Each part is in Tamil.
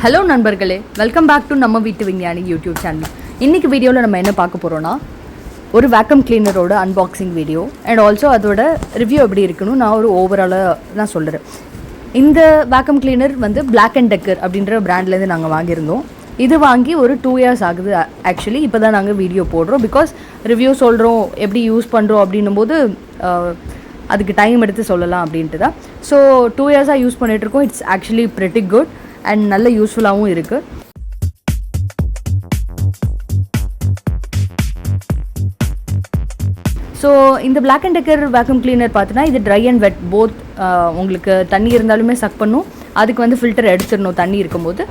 ஹலோ நண்பர்களே, வெல்கம் பேக் டு நம்ம வீட்டு விஞ்ஞானி யூடியூப் சேனல். இன்றைக்கி வீடியோவில் நம்ம என்ன பார்க்க போகிறோன்னா, ஒரு வேக்கம் கிளீனரோட அன்பாக்சிங் வீடியோ அண்ட் ஆல்சோ அதோட ரிவ்யூ எப்படி இருக்குன்னு நான் ஒரு ஓவராலாக தான் சொல்கிறேன். இந்த வேக்கம் கிளீனர் வந்து பிளாக் அண்ட் டெக்கர் அப்படின்ற பிராண்ட்லேருந்து நாங்கள் வாங்கியிருந்தோம். இது வாங்கி ஒரு 2 years ஆகுது. ஆக்சுவலி இப்போ தான் நாங்கள் வீடியோ போடுறோம். பிகாஸ் ரிவ்யூ சொல்கிறோம், எப்படி யூஸ் பண்ணுறோம் அப்படின்னும் போது அதுக்கு டைம் எடுத்து சொல்லலாம் அப்படின்ட்டு தான். ஸோ 2 years யூஸ் பண்ணிகிட்ருக்கோம். It's actually pretty good and நல்ல யூஸ்ஃபுல்லாகவும் இருக்குது. ஸோ இந்த Black and Decker vacuum cleaner பார்த்தீங்கன்னா இது ட்ரை அண்ட் வெட் போத். உங்களுக்கு தண்ணி இருந்தாலுமே சக் பண்ணும், அதுக்கு வந்து ஃபில்டர் எடுத்துடணும் தண்ணி இருக்கும்போது.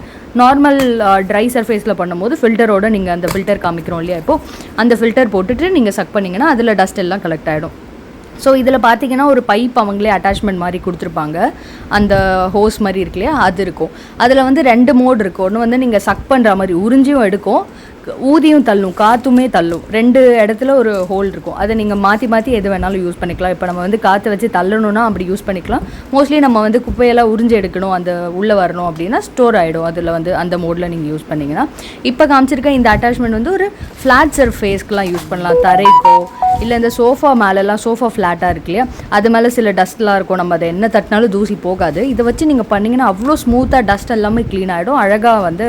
நார்மல் ட்ரை சர்ஃபேஸில் பண்ணும்போது ஃபில்டரோட நீங்கள் அந்த ஃபில்டர் காமிக்கிறோம் இல்லையா, இப்போது அந்த ஃபில்டர் போட்டுட்டு நீங்கள் சக் பண்ணிங்கன்னா அதில் டஸ்ட் எல்லாம் கலெக்ட் ஆகிடும். ஸோ இதில் பார்த்தீங்கன்னா ஒரு பைப் அவங்களே அட்டாச்மெண்ட் மாதிரி கொடுத்துருப்பாங்க. அந்த ஹோஸ் மாதிரி இருக்கு இல்லையா, அது இருக்கும். அதில் வந்து 2 மோட் இருக்கும். ஒன்று வந்து நீங்கள் சக் பண்ணுற மாதிரி உறிஞ்சியும் எடுக்கும், ஊதியும் தள்ளும், காற்றுமே தள்ளும். 2 இடத்துல ஒரு ஹோல் இருக்கும். அதை நீங்கள் மாற்றி மாற்றி எது வேணாலும் யூஸ் பண்ணிக்கலாம். இப்போ நம்ம வந்து காற்று வச்சு தள்ளணுன்னா அப்படி யூஸ் பண்ணிக்கலாம். மோஸ்ட்லி நம்ம வந்து குப்பையெல்லாம் உறிஞ்சி எடுக்கணும், அந்த உள்ளே வரணும் அப்படின்னா ஸ்டோர் ஆகிடும். அதில் வந்து அந்த மோடில் நீங்கள் யூஸ் பண்ணிங்கன்னா. இப்போ காமிச்சிருக்க இந்த அட்டாச்மெண்ட் வந்து ஒரு ஃப்ளாட் சர்ஃபேஸ்க்கெலாம் யூஸ் பண்ணலாம். தரைக்கோ இல்லை இந்த சோஃபா மேலெலாம், சோஃபா ஃப்ளாட்டாக இருக்கு இல்லையா, அது மேலே சில டஸ்ட்லாம் இருக்கும். நம்ம அதை என்ன தட்டினாலும் தூசி போகாது. இதை வச்சு நீங்கள் பண்ணிங்கன்னா அவ்வளோ ஸ்மூத்தாக டஸ்ட் எல்லாமே க்ளீன் ஆகிடும், அழகாக வந்து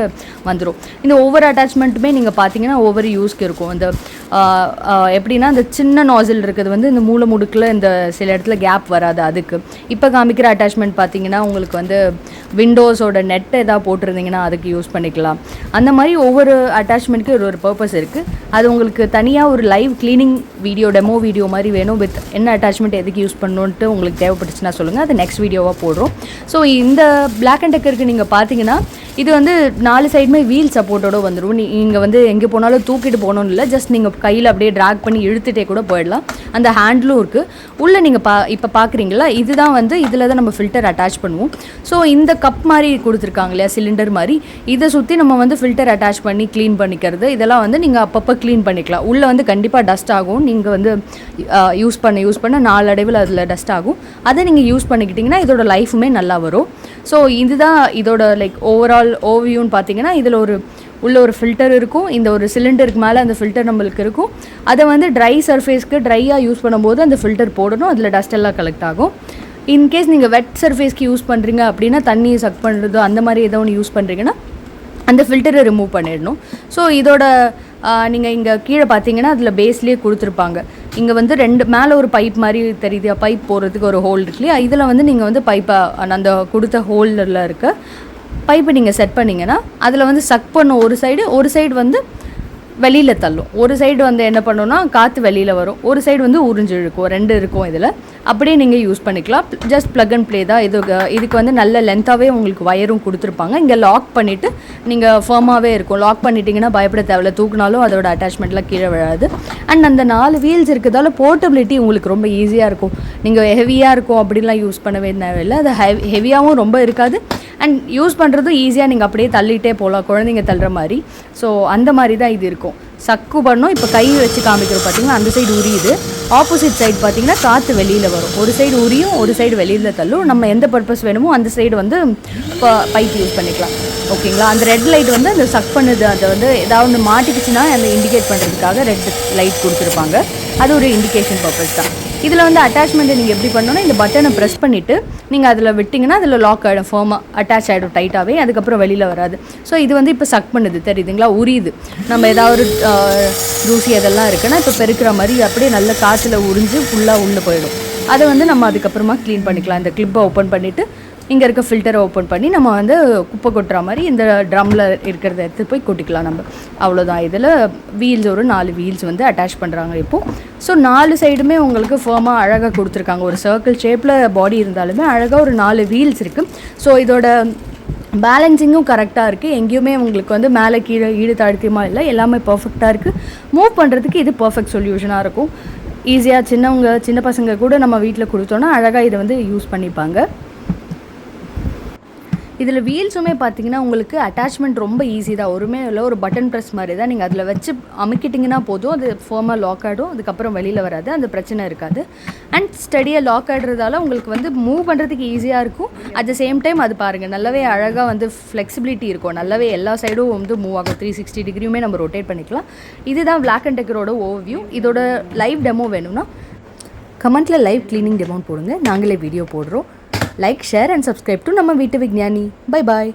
வந்துடும். இந்த ஒவ்வொரு அட்டாச்மெண்ட்டுமே நீங்கள் பார்த்தீங்கன்னா ஒவ்வொரு யூஸ்க்கு இருக்கும். இந்த எப்படின்னா இந்த சின்ன நாசில் இருக்குது வந்து இந்த மூளை முடுக்கில் இந்த சில இடத்துல கேப் வராது. அதுக்கு இப்போ காமிக்கிற அட்டாச்மெண்ட் பார்த்தீங்கன்னா உங்களுக்கு வந்து விண்டோஸோட நெட் எதாவது போட்டிருந்தீங்கன்னா அதுக்கு யூஸ் பண்ணிக்கலாம். அந்த மாதிரி ஒவ்வொரு அட்டாச்மெண்ட்டுக்கு ஒரு பர்பஸ் இருக்குது. அது உங்களுக்கு தனியாக ஒரு live cleaning video, demo video மாதிரி வேணும், வித் என்ன அட்டாச்மெண்ட் எதுக்கு யூஸ் பண்ணணுன்ட்டு உங்களுக்கு தேவைப்பட்டுச்சுன்னா சொல்லுங்கள், அது நெக்ஸ்ட் வீடியோவாக போடுறோம். ஸோ இந்த பிளாக் அண்ட் டெக்கருக்கு நீங்கள் பார்த்தீங்கன்னா இது வந்து 4 சைடுமே வீல் சப்போர்ட்டோடு வந்துடும். நீங்கள் வந்து எங்கே போனாலும் தூக்கிட்டு போகணும்னு இல்லை, ஜஸ்ட் நீங்கள் கையில் அப்படியே ட்ராக் பண்ணி இழுத்துட்டே கூட போயிடலாம். அந்த ஹேண்டிலும் இருக்குது. உள்ளே நீங்கள் இப்போ பார்க்குறீங்களா, இதுதான் வந்து இதில் தான் நம்ம ஃபில்டர் அட்டாச் பண்ணுவோம். ஸோ இந்த கப் மாதிரி கொடுத்துருக்காங்க இல்லையா, சிலிண்டர் மாதிரி, இதை சுற்றி நம்ம வந்து ஃபில்டர் அட்டாச் பண்ணி க்ளீன் பண்ணிக்கிறது. இதெல்லாம் வந்து நீங்கள் அப்பப்போ க்ளீன் பண்ணிக்கலாம். உள்ளே வந்து கண்டிப்பாக டஸ்ட் ஆகும். நீங்கள் வந்து யூஸ் பண்ண நாளடைவில் அதில் டஸ்ட் ஆகும். அதை நீங்கள் யூஸ் பண்ணிக்கிட்டிங்கன்னா இதோட லைஃபுமே நல்லா வரும். ஸோ இதுதான் இதோட லைக் ஓவரால் ஓவியூன்னு பார்த்தீங்கன்னா, இதில் உள்ள ஒரு ஃபில்டர் இருக்கும். இந்த ஒரு சிலிண்டருக்கு மேலே அந்த ஃபில்டர் நம்மளுக்கு இருக்கும். அதை வந்து ட்ரை சர்ஃபேஸ்க்கு ட்ரையாக யூஸ் பண்ணும்போது அந்த ஃபில்டர் போடணும், அதில் டஸ்ட் எல்லாம் கலெக்ட் ஆகும். இன்கேஸ் நீங்கள் வெட் சர்ஃபேஸ்க்கு யூஸ் பண்ணுறீங்க அப்படின்னா, தண்ணியை சக் பண்ணுறதோ அந்த மாதிரி ஏதோ ஒன்று யூஸ் பண்ணுறீங்கன்னா அந்த ஃபில்டரை ரிமூவ் பண்ணிடணும். ஸோ இதோட நீங்கள் இங்கே கீழே பார்த்தீங்கன்னா அதில் பேஸ்லேயே கொடுத்துருப்பாங்க. இங்கே வந்து 2 மேலே ஒரு பைப் மாதிரி தெரியுது, பைப் போகிறதுக்கு ஒரு ஹோல் இருக்கு இல்லையா, இதில் வந்து நீங்கள் வந்து பைப்பை அந்த கொடுத்த ஹோல்டரில் இருக்க பைப்பை நீங்கள் செட் பண்ணிங்கன்னா அதில் வந்து சக் பண்ணும் ஒரு சைடு வந்து வெளியில் தள்ளும். ஒரு சைடு வந்து என்ன பண்ணோன்னா காற்று வெளியில் வரும், ஒரு சைடு வந்து உறிஞ்சு இழுக்கும். 2 இருக்கும் இதில். அப்படியே நீங்கள் யூஸ் பண்ணிக்கலாம். ஜஸ்ட் ப்ளக் அண்ட் ப்ளே தான். இதுக்கு வந்து நல்ல லென்த்தாகவே உங்களுக்கு வயரும் கொடுத்துருப்பாங்க. இங்கே லாக் பண்ணிவிட்டு நீங்கள் ஃபர்மாகவே இருக்கும். லாக் பண்ணிட்டீங்கன்னா பயப்பட தேவையில்ல, தூக்குனாலும் அதோட அட்டாச்மெண்ட்லாம் கீழே விழாது. அண்ட் அந்த 4 வீல்ஸ் இருக்கிறதால போர்ட்டபிலிட்டி உங்களுக்கு ரொம்ப ஈஸியாக இருக்கும். நீங்கள் ஹெவியாக இருக்கும் அப்படின்லாம் யூஸ் பண்ணவே தேவையில்லை. அது ஹெவியாகவும் ரொம்ப இருக்காது. அண்ட் யூஸ் பண்ணுறதும் ஈஸியாக நீங்கள் அப்படியே தள்ளிகிட்டே போகலாம், குழந்தைங்க தள்ளுற மாதிரி. ஸோ அந்த மாதிரி தான் இது இருக்கும். சக்கு பண்ணோம். இப்போ கை வச்சு காமிக்கிறோம் பார்த்தீங்கன்னா, அந்த சைடு உரியுது. ஆப்போசிட் சைடு பார்த்தீங்கன்னா காற்று வெளியில் வரும். ஒரு சைடு உரியும், ஒரு சைடு வெளியில் தள்ளும். நம்ம எந்த பர்பஸ் வேணுமோ அந்த சைடு வந்து பைப் யூஸ் பண்ணிக்கலாம். ஓகேங்களா. அந்த ரெட் லைட் வந்து அந்த சக் பண்ணுது, அதை வந்து ஏதாவது ஒன்று மாட்டிக்கிச்சுன்னா அந்த இண்டிகேட் பண்ணுறதுக்காக ரெட் லைட் கொடுத்துருப்பாங்க. அது ஒரு இண்டிகேஷன் பர்பஸ் தான். இதில் வந்து அட்டாச்மெண்ட்டை நீங்கள் எப்படி பண்ணணும்னா, இந்த பட்டனை ப்ரெஸ் பண்ணிவிட்டு நீங்கள் அதில் விட்டிங்கன்னா அதில் லாக் ஆகிடும், ஃபர்மாக அட்டாச் ஆகிடும் டைட்டாகவே. அதுக்கப்புறம் வெளியில் வராது. ஸோ இது வந்து இப்போ சக் பண்ணுது, தெரியுதுங்களா, உரியுது. நம்ம ஏதாவது தூசி அதெல்லாம் இருக்குன்னா இப்போ பெருக்கிற மாதிரி அப்படியே நல்ல காற்றுல உறிஞ்சு ஃபுல்லாக உள்ளே போயிடும். அதை வந்து நம்ம அதுக்கப்புறமா க்ளீன் பண்ணிக்கலாம். இந்த கிளிப்பை ஓப்பன் பண்ணிவிட்டு இங்கே இருக்க ஃபில்டரை ஓப்பன் பண்ணி நம்ம வந்து குப்பை கொட்டுற மாதிரி இந்த ட்ரம்மில் இருக்கிறத எடுத்து போய் கொட்டிக்கலாம் நம்ம. அவ்வளோதான். இதில் வீல்ஸ் ஒரு 4 வீல்ஸ் வந்து அட்டாச் பண்ணுறாங்க இப்போது. ஸோ 4 சைடுமே உங்களுக்கு ஃபர்மாக அழகாக கொடுத்துருக்காங்க. ஒரு சர்க்கிள் ஷேப்பில் பாடி இருந்தாலுமே அழகாக ஒரு 4 வீல்ஸ் இருக்குது. ஸோ இதோட பேலன்சிங்கும் கரெக்டாக இருக்குது. எங்கேயுமே உங்களுக்கு வந்து மேலே கீழே ஈடு தாழ்த்தியமாக இல்லை, எல்லாமே பர்ஃபெக்டாக இருக்குது. மூவ் பண்ணுறதுக்கு இது பர்ஃபெக்ட் சொல்யூஷனாக இருக்கும். ஈஸியாக சின்ன பசங்க கூட நம்ம வீட்டில் கொடுத்தோன்னா அழகாக இதை வந்து யூஸ் பண்ணிப்பாங்க. இதில் வீல்ஸுமே பார்த்தீங்கன்னா உங்களுக்கு அட்டாச்மெண்ட் ரொம்ப ஈஸி தான். ஒருமே இல்லை, ஒரு பட்டன் ப்ரெஸ் மாதிரி தான். நீங்கள் அதில் வச்சு அமுக்கிட்டிங்கன்னா போதும், அது ஃபோமாக லாக் ஆகிடும். அதுக்கப்புறம் வெளியில் வராது, அந்த பிரச்சனை இருக்காது. அண்ட் ஸ்டடியாக லாக் ஆகிடுறதால உங்களுக்கு வந்து மூவ் பண்ணுறதுக்கு ஈஸியாக இருக்கும். அட் த சேம் டைம் அது பாருங்கள் நல்லாவே அழகாக வந்து ஃப்ளெக்சிபிலிட்டி இருக்கும். நல்லாவே எல்லா சைடும் வந்து மூவ் ஆகும். 360 டிகிரியுமே நம்ம ரொட்டேட் பண்ணிக்கலாம். இதுதான் பிளாக் அண்ட் டெக்கரோட ஓவர்வியூ. இதோட லைவ் டெமோ வேணும்னா கமெண்ட்டில் லைவ் க்ளீனிங் டெமோன்னு போடுங்க, நாங்களே வீடியோ போடுறோம். Like, share and subscribe to நம்ம வீட்டு விஞ்ஞானி. Bye bye.